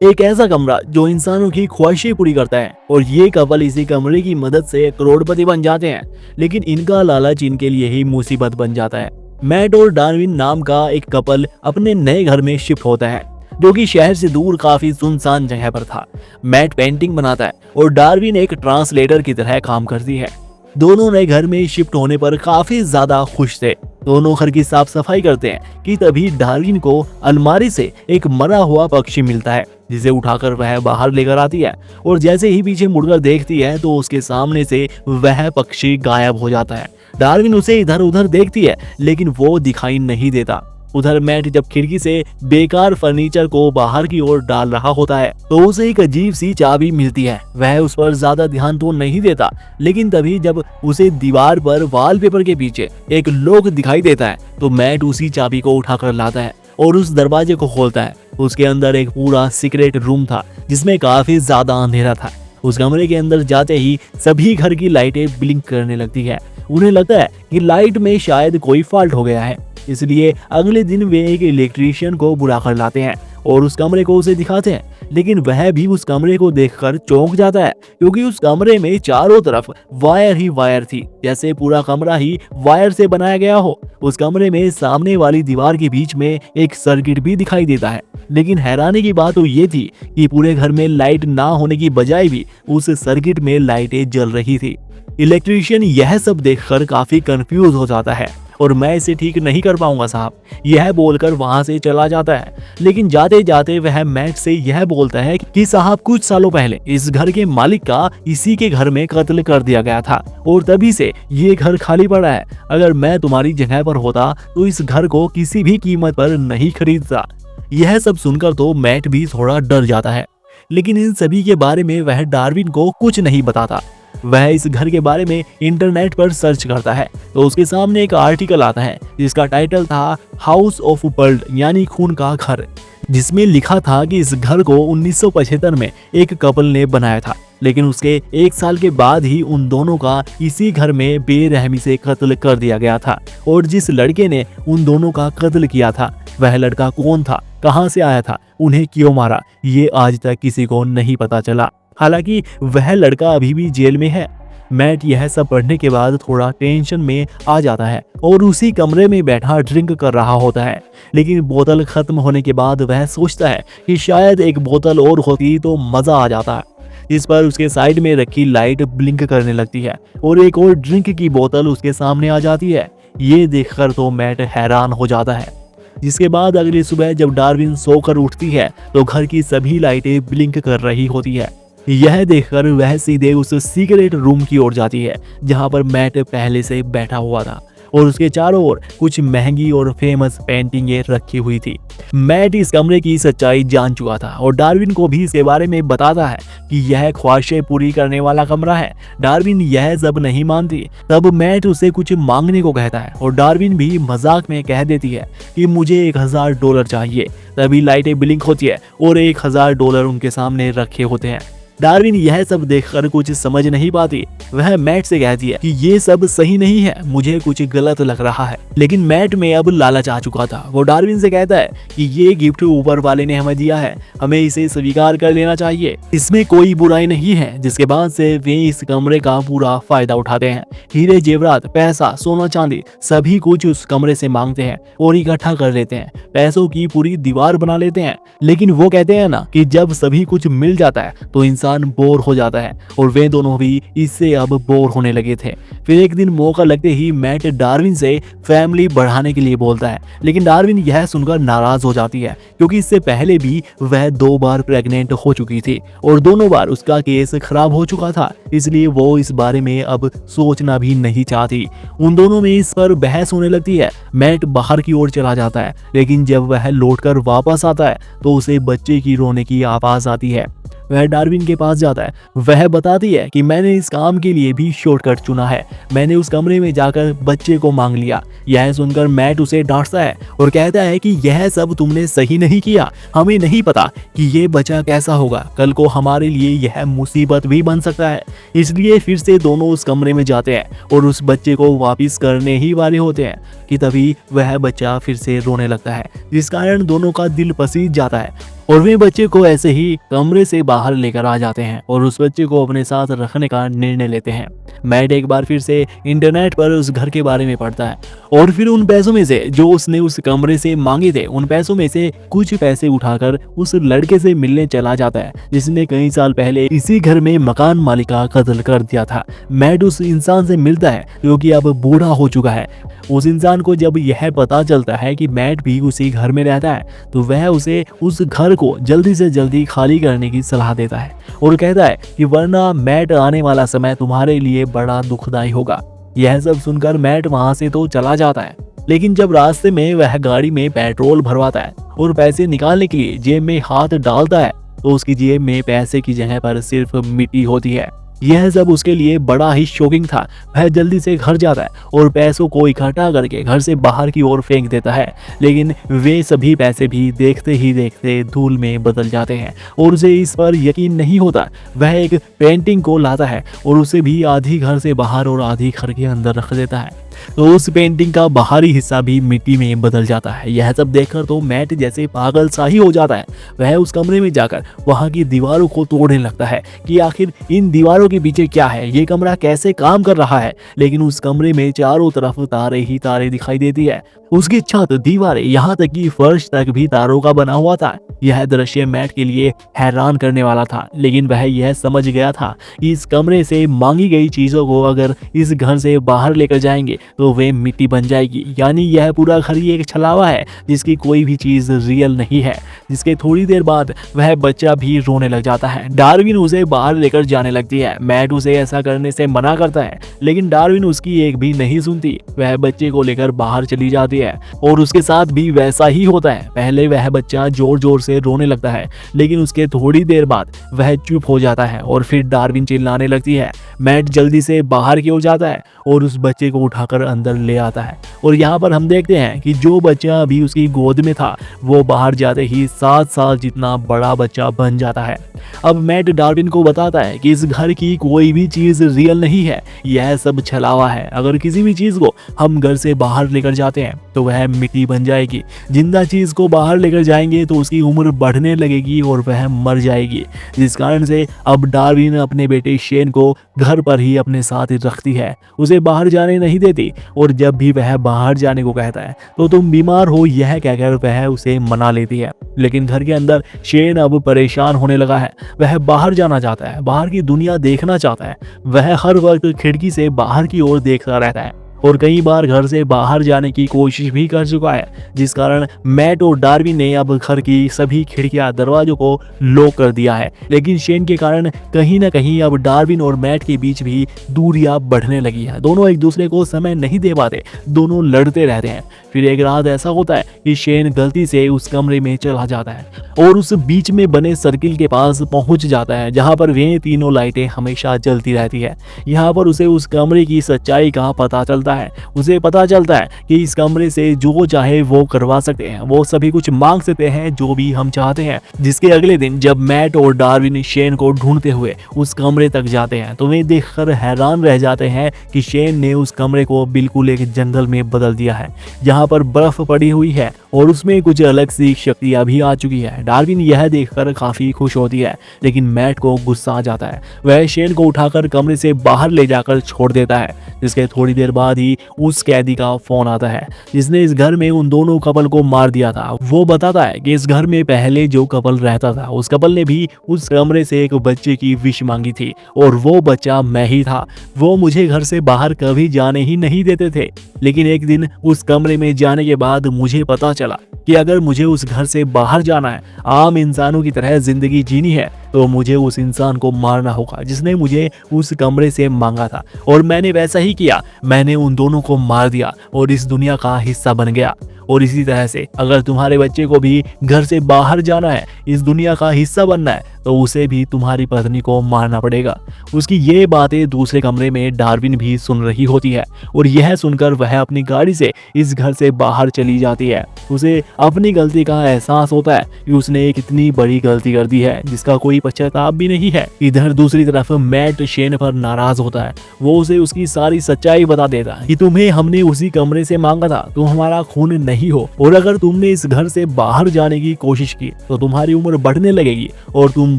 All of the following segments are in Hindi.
एक ऐसा कमरा जो इंसानों की ख्वाहिशें पूरी करता है और ये कपल इसी कमरे की मदद से करोड़पति बन जाते हैं। लेकिन इनका लालच इनके लिए ही मुसीबत बन जाता है। मैट और डार्विन नाम का एक कपल अपने नए घर में शिफ्ट होता है जो कि शहर से दूर काफी सुनसान जगह पर था। मैट पेंटिंग बनाता है और डार्विन एक ट्रांसलेटर की तरह काम करती है। दोनों नए घर में शिफ्ट होने पर काफी ज्यादा खुश थे। दोनों घर की साफ सफाई करते हैं कि तभी डार्विन को अलमारी से एक मरा हुआ पक्षी मिलता है जिसे उठाकर वह बाहर लेकर आती है और जैसे ही पीछे मुड़कर देखती है तो उसके सामने से वह पक्षी गायब हो जाता है। डार्विन उसे इधर उधर देखती है लेकिन वो दिखाई नहीं देता। उधर मैट जब खिड़की से बेकार फर्नीचर को बाहर की ओर डाल रहा होता है तो उसे एक अजीब सी चाबी मिलती है। वह उस पर ज्यादा ध्यान तो नहीं देता, लेकिन तभी जब उसे दीवार पर वॉलपेपर के पीछे एक लॉक दिखाई देता है तो मैट उसी चाबी को उठाकर लाता है और उस दरवाजे को खोलता है। उसके अंदर एक पूरा सीक्रेट रूम था जिसमें काफी ज्यादा अंधेरा था। उस कमरे के अंदर जाते ही सभी घर की लाइटें ब्लिंक करने लगती है। उन्हें लगता है कि लाइट में शायद कोई फॉल्ट हो गया है, इसलिए अगले दिन वे एक इलेक्ट्रीशियन को बुला कर लाते हैं और उस कमरे को उसे दिखाते हैं। लेकिन वह भी उस कमरे को देखकर चौंक जाता है क्योंकि उस कमरे में चारों तरफ वायर ही वायर थी, जैसे पूरा कमरा ही वायर से बनाया गया हो। उस कमरे में सामने वाली दीवार के बीच में एक सर्किट भी दिखाई देता है। लेकिन हैरानी की बात तो ये थी कि पूरे घर में लाइट ना होने की बजाय भी उस सर्किट में लाइटें जल रही थी। इलेक्ट्रीशियन यह सब देखकर काफी कंफ्यूज हो जाता है और मैं इसे ठीक नहीं कर पाऊंगा साहब, यह बोलकर वहां से चला जाता है। लेकिन जाते जाते वह मैट से यह बोलता है कि साहब कुछ सालों पहले इस घर के मालिक का इसी के घर में कत्ल कर दिया गया था और तभी से ये घर खाली पड़ा है। अगर मैं तुम्हारी जगह पर होता तो इस घर को किसी भी कीमत पर नहीं खरीदता। यह सब सुनकर तो मैट भी थोड़ा डर जाता है, लेकिन इन सभी के बारे में वह डार्विन को कुछ नहीं बताता। वह इस घर के बारे में इंटरनेट पर सर्च करता है तो उसके सामने एक आर्टिकल आता है जिसका टाइटल था हाउस ऑफ ब्लड यानी खून का घर, जिसमें लिखा था कि इस घर को 1975 में एक कपल ने बनाया था, लेकिन उसके एक साल के बाद ही उन दोनों का इसी घर में बेरहमी से कत्ल कर दिया गया था। और जिस लड़के ने उन दोनों का कत्ल किया था वह लड़का कौन था, कहां से आया था, उन्हें क्यों मारा, ये आज तक किसी को नहीं पता चला। हालांकि वह लड़का अभी भी जेल में है। मैट यह सब पढ़ने के बाद थोड़ा टेंशन में आ जाता है और उसी कमरे में बैठा ड्रिंक कर रहा होता है। लेकिन बोतल खत्म होने के बाद वह सोचता है कि शायद एक बोतल और होती तो मजा आ जाता। इस पर उसके साइड में रखी लाइट ब्लिंक करने लगती है और एक और ड्रिंक की बोतल उसके सामने आ जाती है। ये देखकर तो मैट हैरान हो जाता है। जिसके बाद अगली सुबह जब डार्विन सोकर उठती है तो घर की सभी लाइटें ब्लिंक कर रही होती है। यह देखकर वह सीधे उस सीक्रेट रूम की ओर जाती है जहां पर मैट पहले से बैठा हुआ था और उसके चारों ओर कुछ महंगी और फेमस पेंटिंगें रखी हुई थी। मैट इस कमरे की सच्चाई जान चुका था और डार्विन को भी इसके बारे में बताता है कि यह ख्वाहिशें पूरी करने वाला कमरा है। डार्विन यह सब नहीं मानती। तब मैट उसे कुछ मांगने को कहता है और डार्विन भी मजाक में कह देती है कि मुझे $1000 चाहिए। तभी लाइटें ब्लिंक होती है और $1000 उनके सामने रखे होते हैं। डार्विन यह सब देखकर कुछ समझ नहीं पाती। वह मैट से कहती है कि ये सब सही नहीं है, मुझे कुछ गलत लग रहा है। लेकिन मैट में अब लालच आ चुका था। वो डार्विन से कहता है कि ये गिफ्ट ऊपर वाले ने हमें दिया है, हमें इसे स्वीकार कर लेना चाहिए, इसमें कोई बुराई नहीं है। जिसके बाद से वे इस कमरे का पूरा फायदा उठाते हैं। हीरे जेवरात, पैसा, सोना चांदी सभी कुछ उस कमरे से मांगते हैं और इकट्ठा कर लेते हैं। पैसों की पूरी दीवार बना लेते हैं। लेकिन वो कहते हैं ना कि जब सभी कुछ मिल जाता है तो इंसान बोर हो जाता है और वे दोनों भी इससे अब बोर होने लगे थे। फिर एक दिन मौका लगते ही मैट डार्विन से फैमिली बढ़ाने के लिए बोलता है, लेकिन डार्विन यह सुनकर नाराज हो जाती है क्योंकि इससे पहले भी वह 2 बार प्रेग्नेंट हो चुकी थी और दोनों बार उसका केस खराब हो चुका था, इसलिए वो इस बारे में अब सोचना भी नहीं चाहती। उन दोनों में इस पर बहस होने लगती है। मैट बाहर की ओर चला जाता है, लेकिन जब वह लौटकर वापस आता है तो उसे बच्चे की रोने की आवाज आती है। वह डार्विन के पास जाता है। वह बताती है कि मैंने इस काम के लिए भी शॉर्टकट चुना है, मैंने उस कमरे में जाकर बच्चे को मांग लिया। यह सुनकर मैट उसे डांटता है और कहता है कि यह सब तुमने सही नहीं किया, हमें नहीं पता कि ये बच्चा कैसा होगा, कल को हमारे लिए यह मुसीबत भी बन सकता है। इसलिए फिर से दोनों उस कमरे में जाते हैं और उस बच्चे को वापिस करने ही वाले होते हैं कि तभी वह बच्चा फिर से रोने लगता है, जिस कारण दोनों का दिल पसीज जाता है और वे बच्चे को ऐसे ही कमरे से बाहर लेकर आ जाते हैं और उस बच्चे को अपने साथ रखने का निर्णय लेते हैं। मैट एक बार फिर से इंटरनेट पर उस घर के बारे में पढ़ता है और फिर उन पैसों में से जो उसने उस कमरे से मांगे थे, उन पैसों में से कुछ पैसे उठाकर उस लड़के से मिलने चला जाता है जिसने कई साल पहले इसी घर में मकान मालिक का कत्ल कर दिया था। मैट उस इंसान से मिलता है जो कि अब बूढ़ा हो चुका है। उस इंसान को जब यह पता चलता है कि मैट भी उसी घर में रहता है तो वह उसे उस घर को जल्दी से जल्दी खाली करने की सलाह देता है और कहता है कि वरना मैट आने वाला समय तुम्हारे लिए बड़ा दुखदाई होगा। यह सब सुनकर मैट वहां से तो चला जाता है, लेकिन जब रास्ते में वह गाड़ी में पेट्रोल भरवाता है और पैसे निकालने के लिए जेब में हाथ डालता है तो उसकी जेब में पैसे की जगह पर सिर्फ मिट्टी होती है। यह सब उसके लिए बड़ा ही शॉकिंग था। वह जल्दी से घर जाता है और पैसों को इकट्ठा करके घर से बाहर की ओर फेंक देता है, लेकिन वे सभी पैसे भी देखते ही देखते धूल में बदल जाते हैं और उसे इस पर यकीन नहीं होता। वह एक पेंटिंग को लाता है और उसे भी आधी घर से बाहर और आधी घर के अंदर रख देता है, तो उस पेंटिंग का बाहरी हिस्सा भी मिट्टी में बदल जाता है। यह सब देखकर तो मैट जैसे पागल सा ही हो जाता है। वह उस कमरे में जाकर वहां की दीवारों को तोड़ने लगता है कि आखिर इन दीवारों के पीछे क्या है, ये कमरा कैसे काम कर रहा है। लेकिन उस कमरे में चारों तरफ तारे ही तारे दिखाई देती है। उसकी छत, दीवारें, यहाँ तक कि फर्श तक भी तारों का बना हुआ था। यह दृश्य मैट के लिए हैरान करने वाला था, लेकिन वह यह समझ गया था कि इस कमरे से मांगी गई चीजों को अगर इस घर से बाहर लेकर जाएंगे तो वे मिट्टी बन जाएगी। यानी यह पूरा घर ही एक छलावा है जिसकी कोई भी चीज रियल नहीं है। जिसके थोड़ी देर बाद वह बच्चा भी रोने लग जाता है। डार्विन उसे बाहर लेकर जाने लगती है। मैट उसे ऐसा करने से मना करता है, लेकिन डार्विन उसकी एक भी नहीं सुनती। वह बच्चे को लेकर बाहर चली जाती है और उसके साथ भी वैसा ही होता है। पहले वह बच्चा जोर जोर से रोने लगता है, लेकिन उसके थोड़ी देर बाद वह चुप हो जाता है और फिर डार्विन चिल्लाने लगती है। मैट जल्दी से बाहर की ओर जाता है और उस बच्चे को उठाकर अंदर ले आता है और यहाँ पर हम देखते हैं कि जो बच्चा अभी उसकी गोद में था वो बाहर जाते ही 7 साल जितना बड़ा बच्चा बन जाता है। अब मैट डार्विन को बताता है कि इस घर की कोई भी चीज रियल नहीं है, यह सब छलावा है। अगर किसी भी चीज को हम घर से बाहर लेकर जाते हैं तो वह मिट्टी बन जाएगी। जिंदा चीज को बाहर लेकर जाएंगे तो उसकी उम्र बढ़ने लगेगी और वह मर जाएगी। जिस कारण से अब डार्विन अपने बेटे शेन को घर पर ही अपने साथ रखती है, उसे बाहर जाने नहीं देती और जब भी वह बाहर जाने को कहता है तो तुम बीमार हो यह कहकर वह उसे मना लेती है। लेकिन घर के अंदर शेन अब परेशान होने लगा है। वह बाहर जाना चाहता है, बाहर की दुनिया देखना चाहता है। वह हर वक्त खिड़की से बाहर की ओर देखता रहता है और कई बार घर से बाहर जाने की कोशिश भी कर चुका है, जिस कारण मैट और डार्विन ने अब घर की सभी खिड़कियां, दरवाजों को लॉक कर दिया है। लेकिन शेन के कारण कहीं ना कहीं अब डार्विन और मैट के बीच भी दूरियां बढ़ने लगी है। दोनों एक दूसरे को समय नहीं दे पाते, दोनों लड़ते रहते हैं। फिर एक रात ऐसा होता है कि शेन गलती से उस कमरे में चला जाता है और उस बीच में बने सर्किल के पास पहुंच जाता है जहां पर वे तीनों लाइटें हमेशा जलती रहती है। यहाँ पर उसे उस कमरे की सच्चाई का पता चलता है। उसे पता चलता है कि इस कमरे से जो चाहे वो करवा सकते हैं, वो सभी कुछ मांग सकते हैं जो भी हम चाहते हैं। जिसके अगले दिन जब मैट और डार्विन शेन को ढूंढते हुए उस कमरे तक जाते हैं तो वे देखकर हैरान रह जाते हैं कि शेन ने उस कमरे को बिल्कुल एक जंगल में बदल दिया है जहाँ पर बर्फ पड़ी हुई है और उसमें कुछ अलग सी शक्तियां भी आ चुकी है। डार्विन यह देखकर काफी खुश होती है, लेकिन मैट को गुस्सा आ जाता है। वह शेन को उठाकर कमरे से बाहर ले जाकर छोड़ देता है। जिसके थोड़ी देर बाद ही उस कैदी का फोन आता है जिसने इस घर में उन दोनों कपल को मार दिया था। वो बताता है कि इस घर में पहले जो कपल रहता था उस कपल ने भी उस कमरे से एक बच्चे की विश मांगी थी और वो बच्चा मैं ही था। वो मुझे घर से बाहर कभी जाने ही नहीं देते थे, लेकिन एक दिन उस कमरे में जाने के बाद मुझे पता चला कि अगर मुझे उस घर से बाहर जाना है, आम इंसानों की तरह जिंदगी जीनी है, तो मुझे उस इंसान को मारना होगा जिसने मुझे उस कमरे से मांगा था। और मैंने वैसा ही किया, मैंने उन दोनों को मार दिया और इस दुनिया का हिस्सा बन गया। और इसी तरह से अगर तुम्हारे बच्चे को भी घर से बाहर जाना है, इस दुनिया का हिस्सा बनना है, तो उसे भी तुम्हारी पत्नी को मारना पड़ेगा। उसकी ये बातें दूसरे कमरे में डार्विन भी सुन रही होती है और यह सुनकर वह अपनी गाड़ी से इस घर से बाहर चली जाती है। उसे अपनी गलती का एहसास होता है कि उसने एक इतनी बड़ी गलती कर दी है जिसका कोई पश्चाताप भी नहीं है। इधर दूसरी तरफ मैट शेन पर नाराज होता है। वो उसे उसकी सारी सच्चाई बता देता है कि तुम्हें हमने उसी कमरे से मांगा था, तुम हमारा खून नहीं हो, और अगर तुमने इस घर से बाहर जाने की कोशिश की तो तुम्हारी उम्र बढ़ने लगेगी और तुम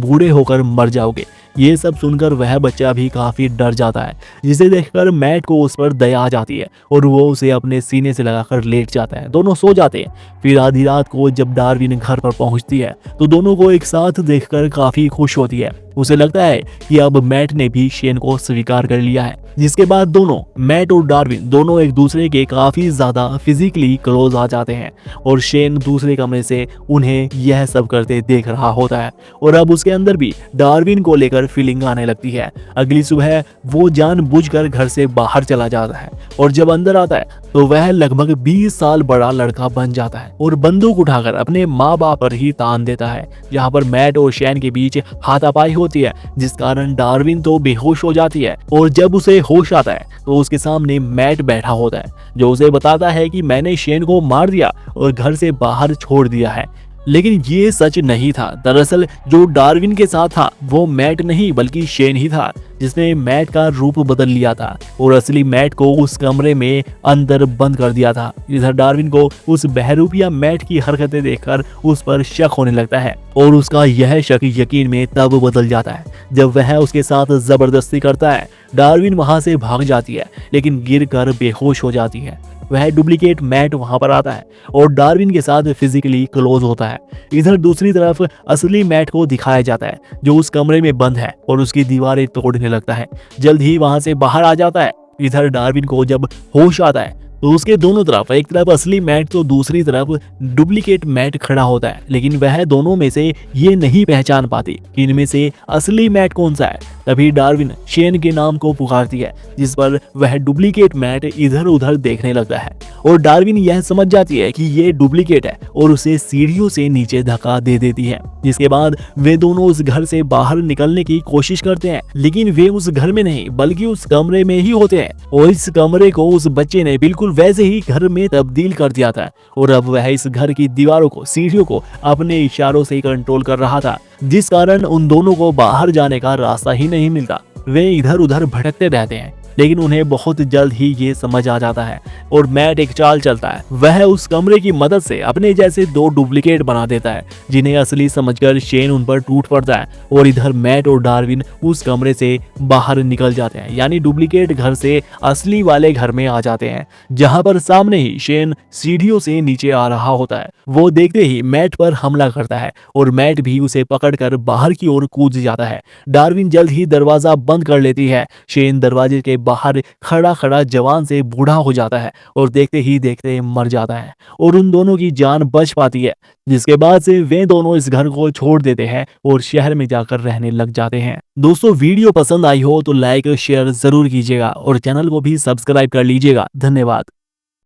बूढ़े होकर मर जाओगे। ये सब सुनकर वह बच्चा भी काफी डर जाता है, जिसे देखकर मैट को उस पर दया आ जाती है और वो उसे अपने सीने से लगाकर लेट जाता है। दोनों सो जाते हैं। फिर आधी रात को जब डार्विन घर पर पहुंचती है तो दोनों को एक साथ देखकर काफी खुश होती है। उसे लगता है कि अब मैट ने भी शेन को स्वीकार कर लिया है, जिसके बाद दोनों, मैट और डार्विन दोनों एक दूसरे के काफी ज्यादा फिजिकली क्लोज आ जाते हैं और शेन दूसरे कमरे से उन्हें यह सब करते देख रहा होता है और अब उसके अंदर भी डार्विन को लेकर फीलिंग आने लगती है। अगली सुबह वो जानबूझकर घर से बाहर चला जाता है और जब अंदर आता है तो वह लगभग 20 साल बड़ा लड़का बन जाता है और बंदूक उठाकर अपने माँ बाप पर ही तान देता है। जहाँ पर मैट और शेन के बीच हाथापाई होती है, जिस कारण डार्विन तो बेहोश हो जाती है और जब उसे होश आता है तो उसके सामने मैट बैठा होता है, जो उसे बताता है कि मैंने शेन को मार दिया और घर से बाहर छोड़ दिया है। लेकिन ये सच नहीं था। दरअसल जो डार्विन के साथ था वो मैट नहीं बल्कि शेन ही था, जिसने मैट का रूप बदल लिया था और असली मैट को उस कमरे में अंदर बंद कर दिया था। इधर डार्विन को उस बहरूपिया मैट की हरकतें देखकर उस पर शक होने लगता है और उसका यह शक यकीन में तब बदल जाता है जब वह उसके साथ जबरदस्ती करता है। डार्विन वहां से भाग जाती है लेकिन गिर कर बेहोश हो जाती है। वह डुप्लीकेट मैट वहां पर आता है और डार्विन के साथ फिजिकली क्लोज होता है। इधर दूसरी तरफ असली मैट को दिखाया जाता है, जो उस कमरे में बंद है और उसकी दीवारें तोड़ने लगता है। जल्द ही वहां से बाहर आ जाता है। इधर डार्विन को जब होश आता है तो उसके दोनों तरफ, एक तरफ असली मैट तो दूसरी तरफ डुप्लीकेट मैट खड़ा होता है, लेकिन वह दोनों में से ये नहीं पहचान पाती कि इनमें से असली मैट कौन सा है। तभी डार्विन शेन के नाम को पुकारती है, जिस पर वह डुप्लीकेट मैट इधर उधर देखने लगता है और डार्विन यह समझ जाती है कि ये डुप्लीकेट है और उसे सीढ़ियों से नीचे धक्का दे देती है। जिसके बाद वे दोनों उस घर से बाहर निकलने की कोशिश करते हैं, लेकिन वे उस घर में नहीं बल्कि उस कमरे में ही होते हैं और इस कमरे को उस बच्चे ने बिल्कुल वैसे ही घर में तब्दील कर दिया था और अब वह इस घर की दीवारों को, सीढ़ियों को अपने इशारों से कंट्रोल कर रहा था, जिस कारण उन दोनों को बाहर जाने का रास्ता ही नहीं मिलता। वे इधर उधर भटकते रहते हैं, लेकिन उन्हें बहुत जल्द ही ये समझ आ जाता है और मैट एक चाल चलता है। वह उस कमरे की मदद से अपने जैसे दो डुप्लीकेट बना देता है, जिन्हें असली समझकर शेन उन पर टूट पड़ता है और इधर मैट और डार्विन उस कमरे से बाहर निकल जाते हैं, यानी डुप्लीकेट घर से असली वाले घर में आ जाते हैं, जहां पर सामने ही शेन सीढ़ियों से नीचे आ रहा होता है। वो देखते ही मैट पर हमला करता है और मैट भी उसे पकड़कर बाहर की ओर कूद जाता है। डार्विन जल्द ही दरवाजा बंद कर लेती है। शेन दरवाजे के बाहर खड़ा खड़ा जवान से बूढ़ा हो जाता है और देखते ही देखते मर जाता है और उन दोनों की जान बच पाती है, जिसके बाद से वे दोनों इस घर को छोड़ देते हैं और शहर में जाकर रहने लग जाते हैं। दोस्तों, वीडियो पसंद आई हो तो लाइक शेयर जरूर कीजिएगा और चैनल को भी सब्सक्राइब कर लीजिएगा। धन्यवाद।